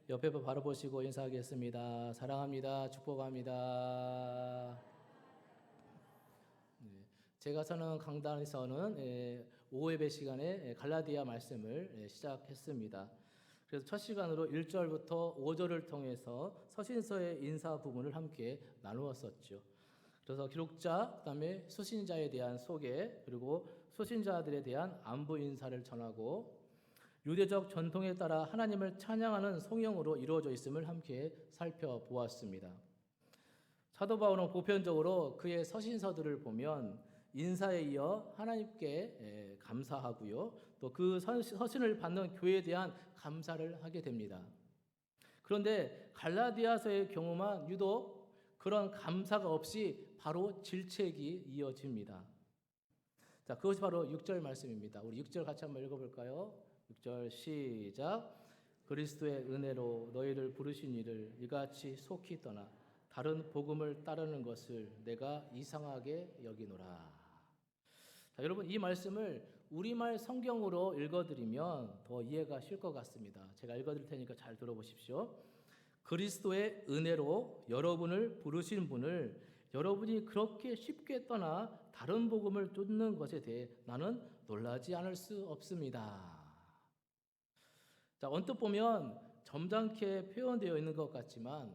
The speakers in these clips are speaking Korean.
옆에 바라보시고 인사하겠습니다. 사랑합니다. 축복합니다. 네, 제가 사는 강단에서는 오후 예배 시간에 갈라디아 말씀을 시작했습니다. 그래서 첫 시간으로 1절부터 5절을 통해서 서신서의 인사 부분을 함께 나누었었죠. 그래서 기록자, 그다음에 수신자에 대한 소개, 그리고 수신자들에 대한 안부 인사를 전하고 유대적 전통에 따라 하나님을 찬양하는 성령으로 이루어져 있음을 함께 살펴보았습니다. 사도 바울은 보편적으로 그의 서신서들을 보면 인사에 이어 하나님께 감사하고요. 또 그 서신을 받는 교회에 대한 감사를 하게 됩니다. 그런데 갈라디아서의 경우만 유독 그런 감사가 없이 바로 질책이 이어집니다. 자, 그것이 바로 6절 말씀입니다. 우리 6절 같이 한번 읽어볼까요? 6절 시작. 그리스도의 은혜로 너희를 부르신 이를 이같이 속히 떠나 다른 복음을 따르는 것을 내가 이상하게 여기노라. 자, 여러분 이 말씀을 우리말 성경으로 읽어드리면 더 이해가 쉬울 것 같습니다. 제가 읽어드릴 테니까 잘 들어보십시오. 그리스도의 은혜로 여러분을 부르신 분을 여러분이 그렇게 쉽게 떠나 다른 복음을 쫓는 것에 대해 나는 놀라지 않을 수 없습니다. 자, 언뜻 보면 점잖게 표현되어 있는 것 같지만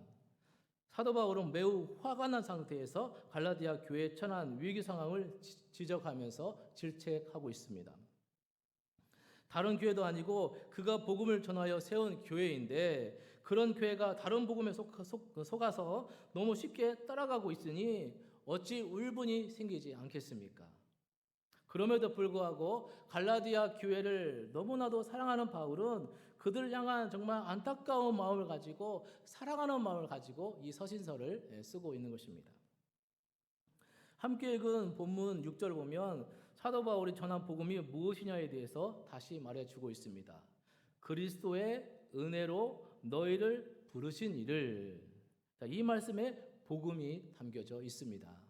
사도 바울은 매우 화가 난 상태에서 갈라디아 교회에 처한 위기 상황을 지적하면서 질책하고 있습니다. 다른 교회도 아니고 그가 복음을 전하여 세운 교회인데 그런 교회가 다른 복음에 속아서 너무 쉽게 따라가고 있으니 어찌 울분이 생기지 않겠습니까? 그럼에도 불구하고 갈라디아 교회를 너무나도 사랑하는 바울은 그들 향한 정말 안타까운 마음을 가지고 사랑하는 마음을 가지고 이 서신서를 쓰고 있는 것입니다. 함께 읽은 본문 6절 보면 사도 바울이 전한 복음이 무엇이냐에 대해서 다시 말해주고 있습니다. 그리스도의 은혜로 너희를 부르신 이를. 이 말씀에 복음이 담겨져 있습니다.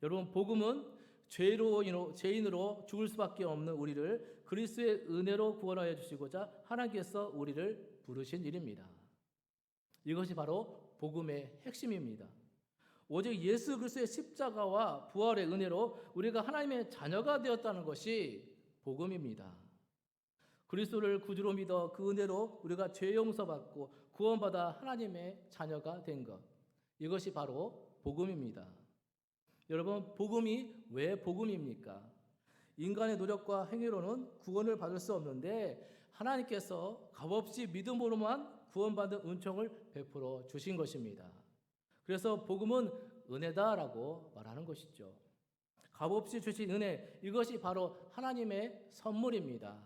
여러분 복음은 죄인으로 죽을 수밖에 없는 우리를 그리스도의 은혜로 구원하여 주시고자 하나님께서 우리를 부르신 일입니다. 이것이 바로 복음의 핵심입니다. 오직 예수 그리스도의 십자가와 부활의 은혜로 우리가 하나님의 자녀가 되었다는 것이 복음입니다. 그리스도를 구주로 믿어 그 은혜로 우리가 죄 용서받고 구원받아 하나님의 자녀가 된 것. 이것이 바로 복음입니다. 여러분, 복음이 왜 복음입니까? 인간의 노력과 행위로는 구원을 받을 수 없는데 하나님께서 값없이 믿음으로만 구원받은 은총을 베풀어 주신 것입니다. 그래서 복음은 은혜다라고 말하는 것이죠. 값없이 주신 은혜, 이것이 바로 하나님의 선물입니다.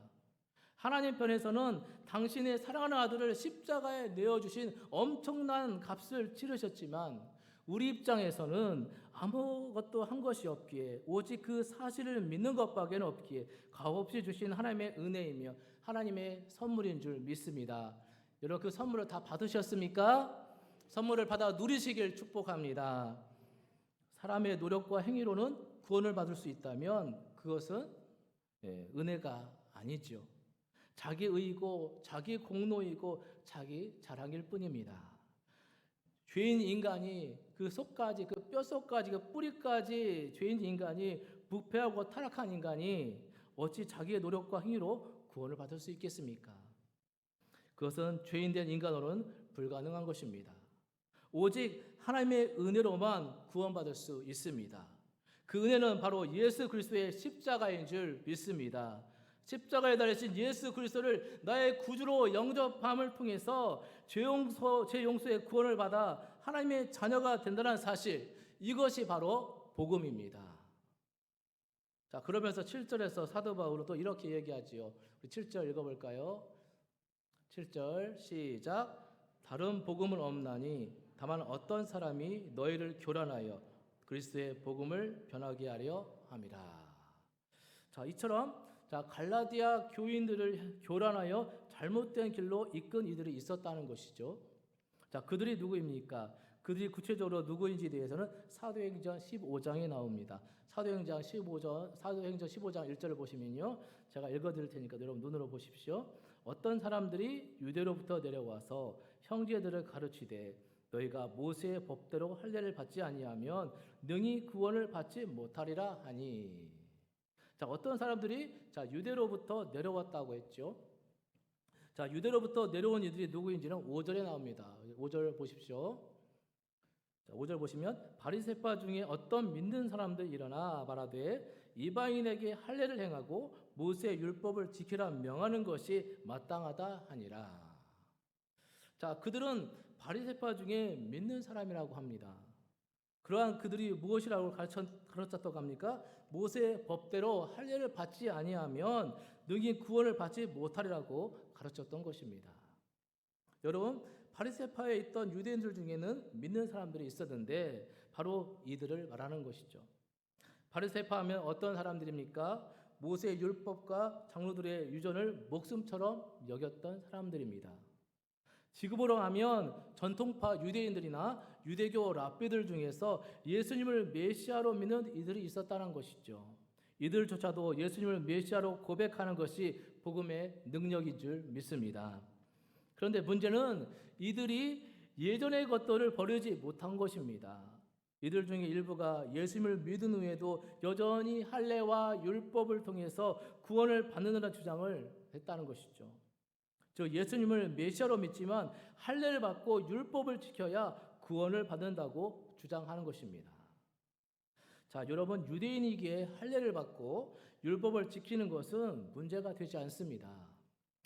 하나님 편에서는 당신의 사랑하는 아들을 십자가에 내어주신 엄청난 값을 치르셨지만 우리 입장에서는 아무것도 한 것이 없기에 오직 그 사실을 믿는 것밖에 없기에 값없이 주신 하나님의 은혜이며 하나님의 선물인 줄 믿습니다. 여러분 그 선물을 다 받으셨습니까? 선물을 받아 누리시길 축복합니다. 사람의 노력과 행위로는 구원을 받을 수 있다면 그것은 은혜가 아니죠. 자기 의고 자기 공로이고 자기 자랑일 뿐입니다. 죄인 인간이 그 속까지 그 뼛속까지 그 뿌리까지 죄인 인간이 부패하고 타락한 인간이 어찌 자기의 노력과 행위로 구원을 받을 수 있겠습니까? 그것은 죄인된 인간으로는 불가능한 것입니다. 오직 하나님의 은혜로만 구원받을 수 있습니다. 그 은혜는 바로 예수 그리스도의 십자가인 줄 믿습니다. 십자가에 달리신 예수 그리스도를 나의 구주로 영접함을 통해서 죄 용서의 구원을 받아 하나님의 자녀가 된다는 사실, 이것이 바로 복음입니다. 자, 그러면서 7절에서 사도 바울은 또 이렇게 얘기하지요. 우리 7절 읽어볼까요? 7절 시작. 다른 복음은 없나니 다만 어떤 사람이 너희를 교란하여 그리스도의 복음을 변하게 하려 함이라. 자, 이처럼 갈라디아 교인들을 교란하여 잘못된 길로 이끈 이들이 있었다는 것이죠. 자, 그들이 누구입니까? 그들이 구체적으로 누구인지에 대해서는 사도행전 15장에 나옵니다. 사도행전 15장 1절을 보시면요. 제가 읽어드릴 테니까 여러분 눈으로 보십시오. 어떤 사람들이 유대로부터 내려와서 형제들을 가르치되 너희가 모세의 법대로 할례를 받지 아니하면 능히 구원을 받지 못하리라 하니. 자, 어떤 사람들이 유대로부터 내려왔다고 했죠. 자, 유대로부터 내려온 이들이 누구인지는 5절에 나옵니다. 5절 보십시오. 자, 5절 보시면 바리새파 중에 어떤 믿는 사람들 일어나 말하되 이방인에게 할례를 행하고 모세의 율법을 지키라 명하는 것이 마땅하다 하니라. 자, 그들은 바리새파 중에 믿는 사람이라고 합니다. 그러한 그들이 무엇이라고 가르쳤다고 합니까? 모세의 법대로 할례를 받지 아니하면 능히 구원을 받지 못하리라고 가르쳤던 것입니다. 여러분, 바리새파에 있던 유대인들 중에는 믿는 사람들이 있었는데 바로 이들을 말하는 것이죠. 바리새파 하면 어떤 사람들입니까? 모세의 율법과 장로들의 유전을 목숨처럼 여겼던 사람들입니다. 지금으로 하면 전통파 유대인들이나 유대교 랍비들 중에서 예수님을 메시아로 믿는 이들이 있었다는 것이죠. 이들조차도 예수님을 메시아로 고백하는 것이 복음의 능력인 줄 믿습니다. 그런데 문제는 이들이 예전의 것들을 버리지 못한 것입니다. 이들 중에 일부가 예수님을 믿은 후에도 여전히 할례와 율법을 통해서 구원을 받는다는 주장을 했다는 것이죠. 즉 예수님을 메시아로 믿지만 할례를 받고 율법을 지켜야 구원을 받는다고 주장하는 것입니다. 자, 여러분, 유대인이기에 할례를 받고 율법을 지키는 것은 문제가 되지 않습니다.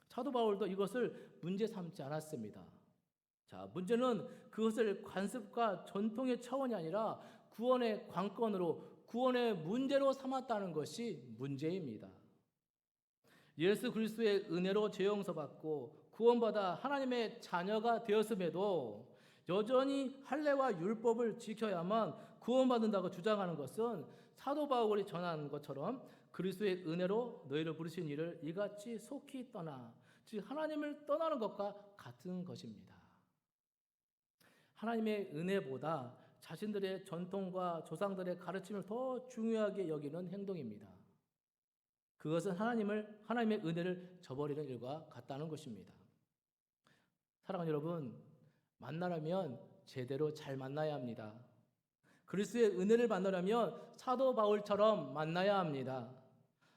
사도 바울도 이것을 문제 삼지 않았습니다. 자, 문제는 그것을 관습과 전통의 차원이 아니라 구원의 관건으로, 구원의 문제로 삼았다는 것이 문제입니다. 예수 그리스도의 은혜로 죄 용서받고 구원받아 하나님의 자녀가 되었음에도 여전히 할례와 율법을 지켜야만 구원받는다고 주장하는 것은 사도 바울이 전한 것처럼 그리스도의 은혜로 너희를 부르신 이를 이같이 속히 떠나, 즉 하나님을 떠나는 것과 같은 것입니다. 하나님의 은혜보다 자신들의 전통과 조상들의 가르침을 더 중요하게 여기는 행동입니다. 그것은 하나님의 은혜를 저버리는 일과 같다는 것입니다. 사랑하는 여러분, 만나려면 제대로 잘 만나야 합니다. 그리스도의 은혜를 만나려면 사도 바울처럼 만나야 합니다.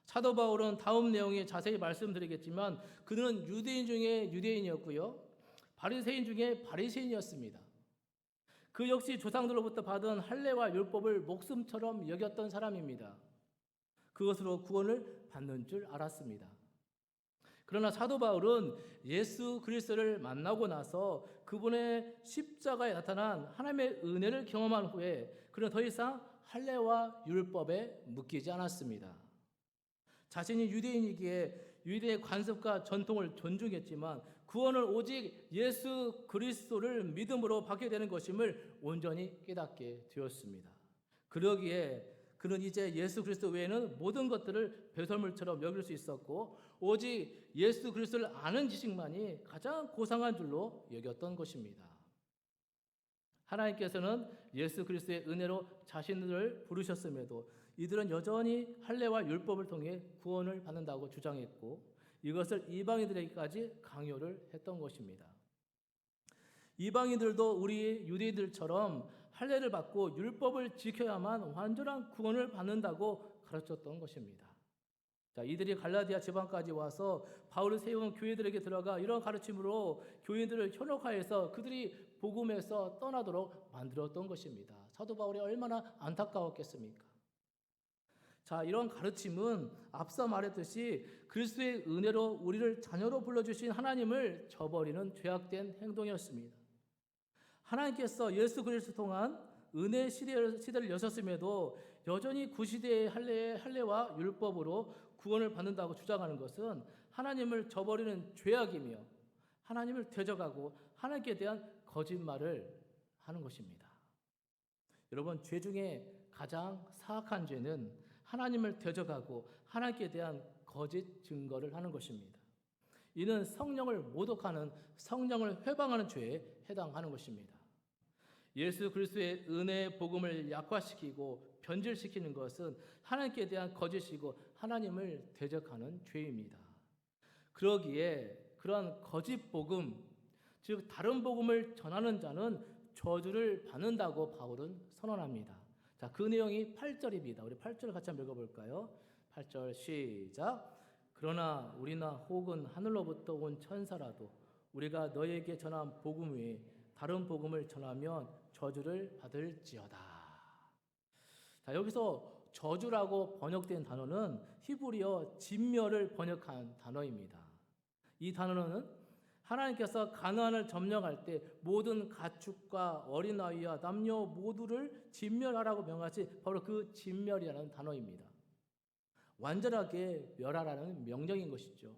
사도 바울은 다음 내용에 자세히 말씀드리겠지만 그는 유대인 중에 유대인이었고요, 바리새인 중에 바리새인이었습니다. 그 역시 조상들로부터 받은 할례와 율법을 목숨처럼 여겼던 사람입니다. 그것으로 구원을 받는 줄 알았습니다. 그러나 사도 바울은 예수 그리스도를 만나고 나서 그분의 십자가에 나타난 하나님의 은혜를 경험한 후에 그는 더 이상 할례와 율법에 묶이지 않았습니다. 자신이 유대인이기에 유대의 관습과 전통을 존중했지만 구원을 오직 예수 그리스도를 믿음으로 받게 되는 것임을 온전히 깨닫게 되었습니다. 그러기에 그는 이제 예수 그리스도 외에는 모든 것들을 배설물처럼 여길 수 있었고 오직 예수 그리스도를 아는 지식만이 가장 고상한 줄로 여겼던 것입니다. 하나님께서는 예수 그리스도의 은혜로 자신들을 부르셨음에도 이들은 여전히 할례와 율법을 통해 구원을 받는다고 주장했고 이것을 이방인들에게까지 강요를 했던 것입니다. 이방인들도 우리 유대인들처럼 할례를 받고 율법을 지켜야만 완전한 구원을 받는다고 가르쳤던 것입니다. 자, 이들이 갈라디아 지방까지 와서 바울이 세운 교회들에게 들어가 이런 가르침으로 교인들을 현혹하여서 그들이 복음에서 떠나도록 만들었던 것입니다. 사도 바울이 얼마나 안타까웠겠습니까? 자, 이런 가르침은 앞서 말했듯이 그리스도의 은혜로 우리를 자녀로 불러주신 하나님을 저버리는 죄악된 행동이었습니다. 하나님께서 예수 그리스도 통한 은혜 시대를 여셨음에도 여전히 구시대의 할례와 율법으로 구원을 받는다고 주장하는 것은 하나님을 저버리는 죄악이며 하나님을 대적하고 하나님께 대한 거짓말을 하는 것입니다. 여러분, 죄 중에 가장 사악한 죄는 하나님을 대적하고 하나님께 대한 거짓 증거를 하는 것입니다. 이는 성령을 모독하는, 성령을 회방하는 죄에 해당하는 것입니다. 예수 그리스도의 은혜의 복음을 약화시키고 변질시키는 것은 하나님께 대한 거짓이고 하나님을 대적하는 죄입니다. 그러기에 그러한 거짓 복음, 즉 다른 복음을 전하는 자는 저주를 받는다고 바울은 선언합니다. 자, 그 내용이 8절입니다. 우리 8절 같이 한번 읽어볼까요? 8절 시작. 그러나 우리나 혹은 하늘로부터 온 천사라도 우리가 너에게 전한 복음 외에 다른 복음을 전하면 저주를 받을지어다. 자, 여기서 저주라고 번역된 단어는 히브리어 진멸을 번역한 단어입니다. 이 단어는 하나님께서 가나안을 점령할 때 모든 가축과 어린아이와 남녀 모두를 진멸하라고 명하시 바로 그 진멸이라는 단어입니다. 완전하게 멸하라는 명령인 것이죠.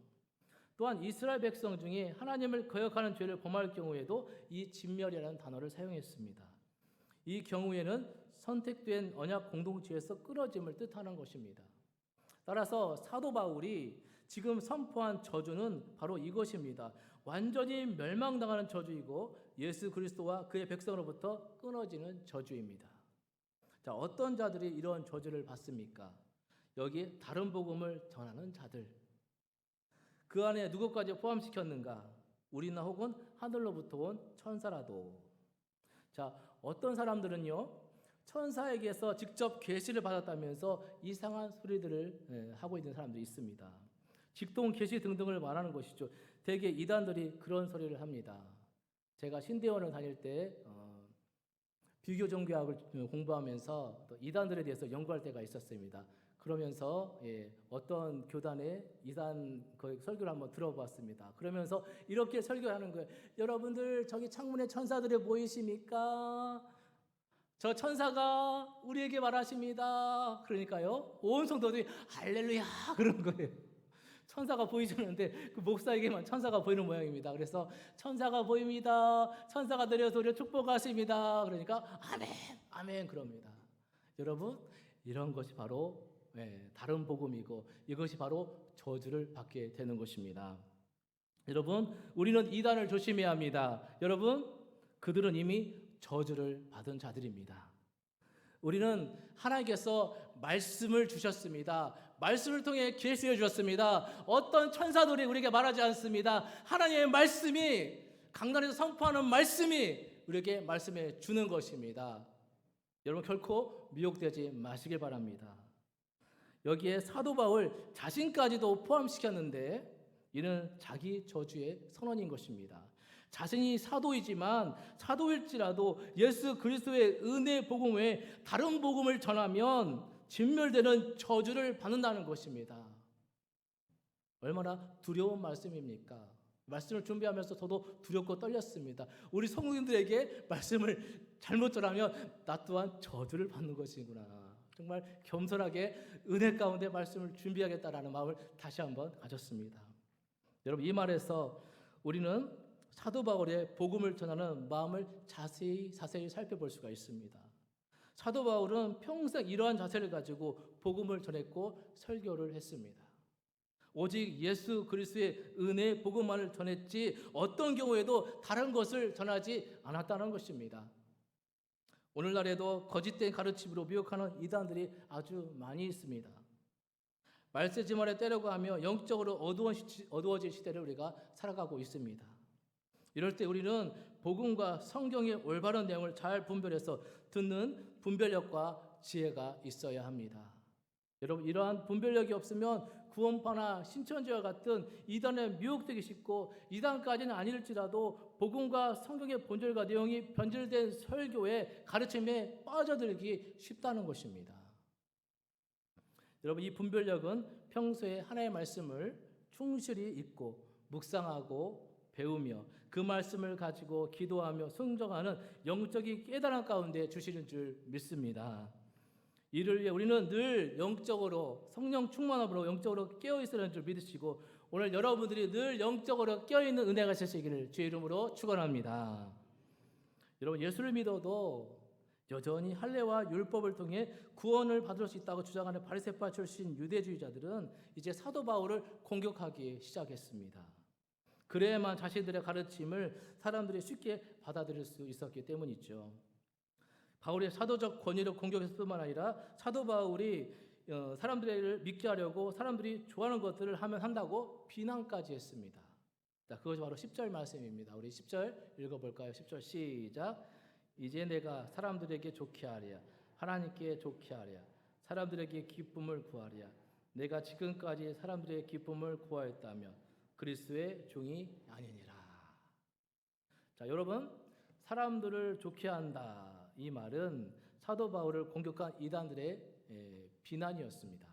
또한 이스라엘 백성 중에 하나님을 거역하는 죄를 범할 경우에도 이 진멸이라는 단어를 사용했습니다. 이 경우에는 선택된 언약 공동체에서 끊어짐을 뜻하는 것입니다. 따라서 사도 바울이 지금 선포한 저주는 바로 이것입니다. 완전히 멸망당하는 저주이고 예수 그리스도와 그의 백성으로부터 끊어지는 저주입니다. 자, 어떤 자들이 이런 저주를 받습니까? 여기 다른 복음을 전하는 자들. 그 안에 누구까지 포함시켰는가? 우리나 혹은 하늘로부터 온 천사라도. 자, 어떤 사람들은요, 천사에게서 직접 계시를 받았다면서 이상한 소리들을 하고 있는 사람들이 있습니다. 직통 계시 등등을 말하는 것이죠. 대개 이단들이 그런 소리를 합니다. 제가 신대원을 다닐 때 비교 종교학을 공부하면서 또 이단들에 대해서 연구할 때가 있었습니다. 그러면서 어떤 교단의 이단 설교를 한번 들어봤습니다. 그러면서 이렇게 설교하는 거예요. 여러분들 저기 창문에 천사들이 보이십니까? 저 천사가 우리에게 말하십니다. 그러니까요, 온 성도들이 할렐루야 그러는 거예요. 천사가 보이셨는데 그 목사에게만 천사가 보이는 모양입니다. 그래서 천사가 보입니다. 천사가 내려서 우리를 축복하십니다. 그러니까 아멘, 아멘 그럽니다. 여러분, 이런 것이 바로 다른 복음이고 이것이 바로 저주를 받게 되는 것입니다. 여러분, 우리는 이단을 조심해야 합니다. 여러분, 그들은 이미 저주를 받은 자들입니다. 우리는 하나님께서 말씀을 주셨습니다. 말씀을 통해 계시해 주셨습니다. 어떤 천사들이 우리에게 말하지 않습니다. 하나님의 말씀이, 강단에서 선포하는 말씀이 우리에게 말씀해 주는 것입니다. 여러분, 결코 미혹되지 마시길 바랍니다. 여기에 사도 바울 자신까지도 포함시켰는데 이는 자기 저주의 선언인 것입니다. 자신이 사도이지만 사도일지라도 예수 그리스도의 은혜 복음 외에 다른 복음을 전하면 진멸되는 저주를 받는다는 것입니다. 얼마나 두려운 말씀입니까? 말씀을 준비하면서 저도 두렵고 떨렸습니다. 우리 성도님들에게 말씀을 잘못 전하면 나 또한 저주를 받는 것이구나. 정말 겸손하게 은혜 가운데 말씀을 준비하겠다라는 마음을 다시 한번 가졌습니다. 여러분, 이 말에서 우리는 사도 바울의 복음을 전하는 마음을 자세히 살펴볼 수가 있습니다. 사도 바울은 평생 이러한 자세를 가지고 복음을 전했고 설교를 했습니다. 오직 예수 그리스도의 은혜 복음만을 전했지 어떤 경우에도 다른 것을 전하지 않았다는 것입니다. 오늘날에도 거짓된 가르침으로 미혹하는 이단들이 아주 많이 있습니다. 말세지말에 때려고 하며 영적으로 어두워질 시대를 우리가 살아가고 있습니다. 이럴 때 우리는 복음과 성경의 올바른 내용을 잘 분별해서 듣는 분별력과 지혜가 있어야 합니다. 여러분, 이러한 분별력이 없으면 구원파나 신천지와 같은 이단에 미혹되기 쉽고 이단까지는 아닐지라도 복음과 성경의 본질과 내용이 변질된 설교의 가르침에 빠져들기 쉽다는 것입니다. 여러분, 이 분별력은 평소에 하나님의 말씀을 충실히 읽고 묵상하고 배우며 그 말씀을 가지고 기도하며 순종하는 영적인 깨달음 가운데 주시는 줄 믿습니다. 이를 위해 우리는 늘 영적으로 성령 충만함으로 영적으로 깨어있으라는 줄 믿으시고 오늘 여러분들이 늘 영적으로 깨어있는 은혜가 있으시기를 주의 이름으로 축원합니다. 여러분, 예수를 믿어도 여전히 할례와 율법을 통해 구원을 받을 수 있다고 주장하는 바리새파 출신 유대주의자들은 이제 사도 바울을 공격하기 시작했습니다. 그래야만 자신들의 가르침을 사람들이 쉽게 받아들일 수 있었기 때문이죠. 바울의 사도적 권위를 공격했을 뿐만 아니라 사도 바울이 사람들을 믿게 하려고 사람들이 좋아하는 것들을 하면 한다고 비난까지 했습니다. 자, 그것이 바로 10절 말씀입니다. 우리 10절 읽어볼까요? 10절 시작. 이제 내가 사람들에게 좋게 하랴. 하나님께 좋게 하랴. 사람들에게 기쁨을 구하랴. 내가 지금까지 사람들의 기쁨을 구하였다며 그리스도의 종이 아니니라. 자, 여러분, 사람들을 좋게 한다. 이 말은 사도 바울을 공격한 이단들의 비난이었습니다.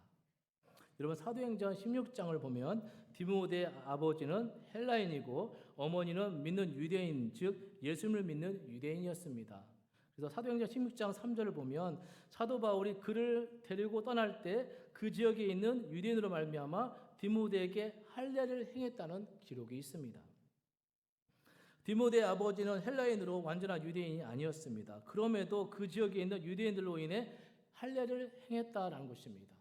여러분, 사도행전 16장을 보면 디모데의 아버지는 헬라인이고 어머니는 믿는 유대인, 즉 예수님을 믿는 유대인이었습니다. 그래서 사도행전 16장 3절을 보면 사도 바울이 그를 데리고 떠날 때 그 지역에 있는 유대인으로 말미암아 디모데에게 할례를 행했다는 기록이 있습니다. 디모데의 아버지는 헬라인으로 완전한 유대인이 아니었습니다. 그럼에도 그 지역에 있는 유대인들로 인해 할례를 행했다라는 것입니다.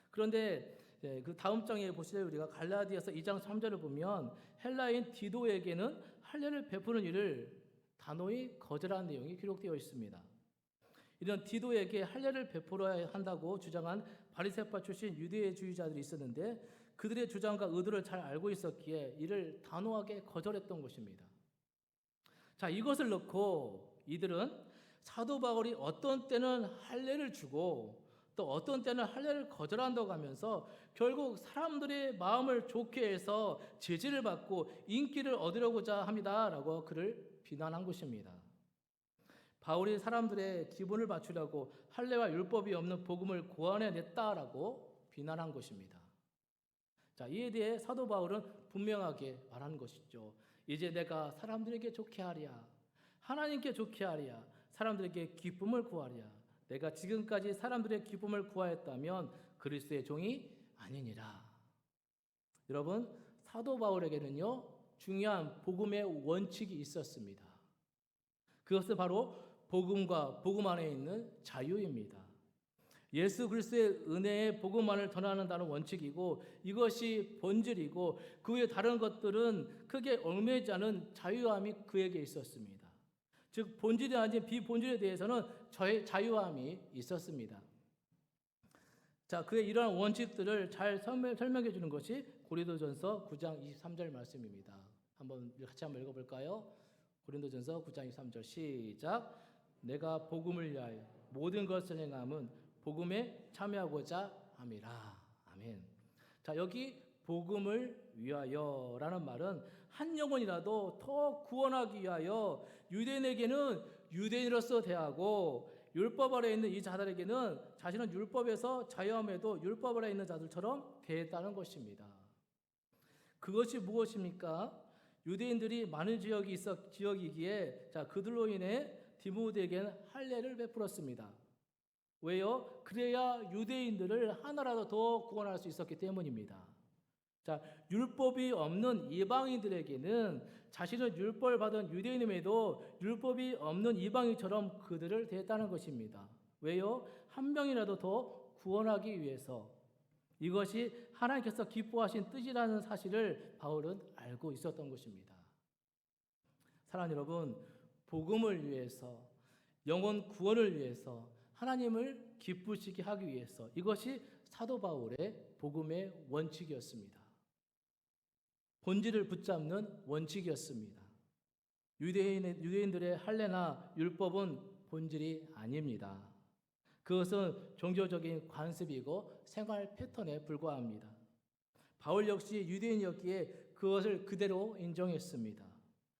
그런데 그 다음 장에 보시면 우리가 갈라디아서 2장 3절을 보면 헬라인 디도에게는 할례를 베푸는 일을 단호히 거절한 내용이 기록되어 있습니다. 이런 디도에게 할례를 베풀어야 한다고 주장한 바리새파 출신 유대주의자들이 있었는데 그들의 주장과 의도를 잘 알고 있었기에 이를 단호하게 거절했던 것입니다. 자, 이것을 놓고 이들은 사도 바울이 어떤 때는 할례를 주고 또 어떤 때는 할례를 거절한다고 하면서 결국 사람들의 마음을 좋게 해서 제지를 받고 인기를 얻으려고자 합니다라고 그를 비난한 것입니다. 바울이 사람들의 기분을 맞추려고 할례와 율법이 없는 복음을 고안해냈다라고 비난한 것입니다. 자, 이에 대해 사도 바울은 분명하게 말한 것이죠. 이제 내가 사람들에게 좋게 하랴. 하나님께 좋게 하랴. 사람들에게 기쁨을 구하랴. 내가 지금까지 사람들의 기쁨을 구하였다면 그리스도의 종이 아니니라. 여러분, 사도 바울에게는요, 중요한 복음의 원칙이 있었습니다. 그것은 바로 복음과 복음 안에 있는 자유입니다. 예수 그리스도의 은혜의 복음만을 전하는다는 원칙이고 이것이 본질이고 그 외 다른 것들은 크게 얽매이지 않은 자유함이 그에게 있었습니다. 즉 본질이 아닌 비본질에 대해서는 자유함이 있었습니다. 자, 그의 이러한 원칙들을 잘 설명해 주는 것이 고린도전서 9장 23절 말씀입니다. 같이 한번 읽어볼까요? 고린도전서 9장 23절 시작. 내가 복음을 위하여 모든 것을 행함은 복음에 참여하고자 함이라. 아멘. 자, 여기 복음을 위하여라는 말은 한 영혼이라도 더 구원하기 위하여 유대인에게는 유대인으로서 대하고 율법 아래 있는 이 자들에게는 자신은 율법에서 자유함에도 율법 아래 있는 자들처럼 대했다는 것입니다. 그것이 무엇입니까? 유대인들이 많은 지역이기에 자, 그들로 인해 디모데에게는 할례를 베풀었습니다. 왜요? 그래야 유대인들을 하나라도 더 구원할 수 있었기 때문입니다. 자, 율법이 없는 이방인들에게는 자신은 율법을 받은 유대인임에도 율법이 없는 이방인처럼 그들을 대했다는 것입니다. 왜요? 한 명이라도 더 구원하기 위해서. 이것이 하나님께서 기뻐하신 뜻이라는 사실을 바울은 알고 있었던 것입니다. 사랑하는 여러분, 복음을 위해서, 영혼 구원을 위해서, 하나님을 기쁘시게 하기 위해서 이것이 사도 바울의 복음의 원칙이었습니다. 본질을 붙잡는 원칙이었습니다. 유대인들의 할례나 율법은 본질이 아닙니다. 그것은 종교적인 관습이고 생활 패턴에 불과합니다. 바울 역시 유대인이었기에 그것을 그대로 인정했습니다.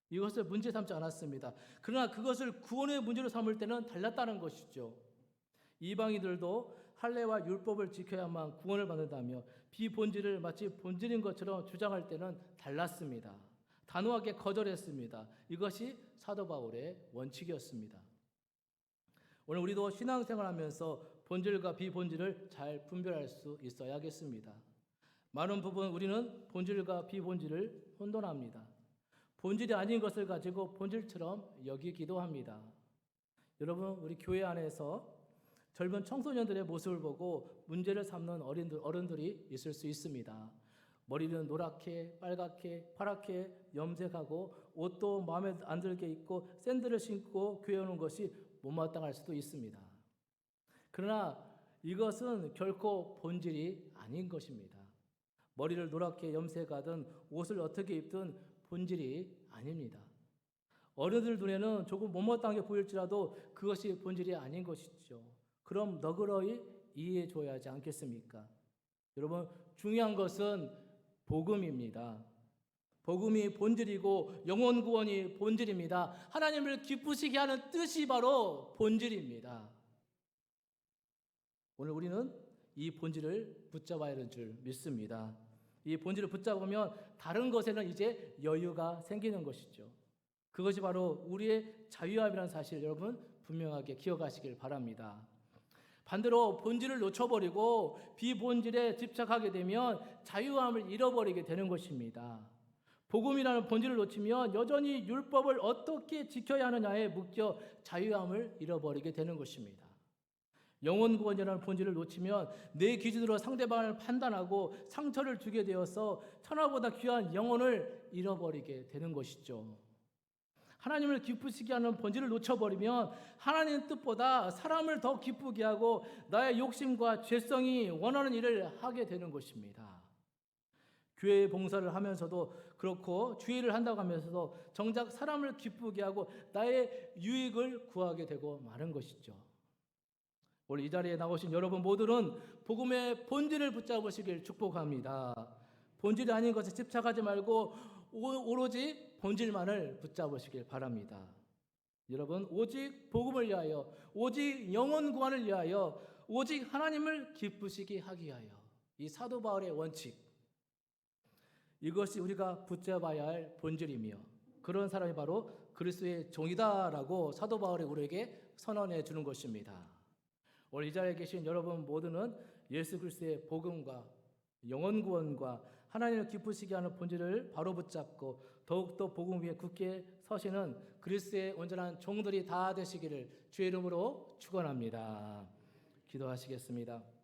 이것을 문제 삼지 않았습니다. 그러나 그것을 구원의 문제로 삼을 때는 달랐다는 것이죠. 이방인들도 할례와 율법을 지켜야만 구원을 받는다며 비본질을 마치 본질인 것처럼 주장할 때는 달랐습니다. 단호하게 거절했습니다. 이것이 사도 바울의 원칙이었습니다. 오늘 우리도 신앙생활하면서 본질과 비본질을 잘 분별할 수 있어야겠습니다. 많은 부분 우리는 본질과 비본질을 혼돈합니다. 본질이 아닌 것을 가지고 본질처럼 여기기도 합니다. 여러분, 우리 교회 안에서 젊은 청소년들의 모습을 보고 문제를 삼는 어른들이 있을 수 있습니다. 머리는 노랗게, 빨갛게, 파랗게 염색하고 옷도 마음에 안 들게 입고 샌들을 신고 교회 오는 것이 못마땅할 수도 있습니다. 그러나 이것은 결코 본질이 아닌 것입니다. 머리를 노랗게 염색하든 옷을 어떻게 입든 본질이 아닙니다. 어른들 눈에는 조금 못마땅한 게 보일지라도 그것이 본질이 아닌 것이죠. 그럼 너그러이 이해해 줘야 하지 않겠습니까? 여러분, 중요한 것은 복음입니다. 복음이 본질이고 영혼 구원이 본질입니다. 하나님을 기쁘시게 하는 뜻이 바로 본질입니다. 오늘 우리는 이 본질을 붙잡아야 하는 줄 믿습니다. 이 본질을 붙잡으면 다른 것에는 이제 여유가 생기는 것이죠. 그것이 바로 우리의 자유함이라는 사실 여러분 분명하게 기억하시길 바랍니다. 반대로 본질을 놓쳐버리고 비본질에 집착하게 되면 자유함을 잃어버리게 되는 것입니다. 복음이라는 본질을 놓치면 여전히 율법을 어떻게 지켜야 하느냐에 묶여 자유함을 잃어버리게 되는 것입니다. 영혼 구원이라는 본질을 놓치면 내 기준으로 상대방을 판단하고 상처를 주게 되어서 천하보다 귀한 영혼을 잃어버리게 되는 것이죠. 하나님을 기쁘시게 하는 본질을 놓쳐버리면 하나님의 뜻보다 사람을 더 기쁘게 하고 나의 욕심과 죄성이 원하는 일을 하게 되는 것입니다. 교회 봉사를 하면서도 그렇고 주의를 한다고 하면서도 정작 사람을 기쁘게 하고 나의 유익을 구하게 되고 마는 것이죠. 오늘 이 자리에 나오신 여러분 모두는 복음의 본질을 붙잡으시길 축복합니다. 본질이 아닌 것에 집착하지 말고 오로지 본질만을 붙잡으시길 바랍니다. 여러분, 오직 복음을 위하여, 오직 영혼 구원을 위하여, 오직 하나님을 기쁘시게 하기 위하여, 이 사도 바울의 원칙, 이것이 우리가 붙잡아야 할 본질이며 그런 사람이 바로 그리스도의 종이다라고 사도 바울이 우리에게 선언해 주는 것입니다. 오늘 이 자리에 계신 여러분 모두는 예수 그리스도의 복음과 영혼 구원과 하나님을 기쁘시게 하는 본질을 바로 붙잡고 더욱더 복음 위에 굳게 서시는 그리스도의 온전한 종들이 다 되시기를 주의 이름으로 축원합니다. 기도하시겠습니다.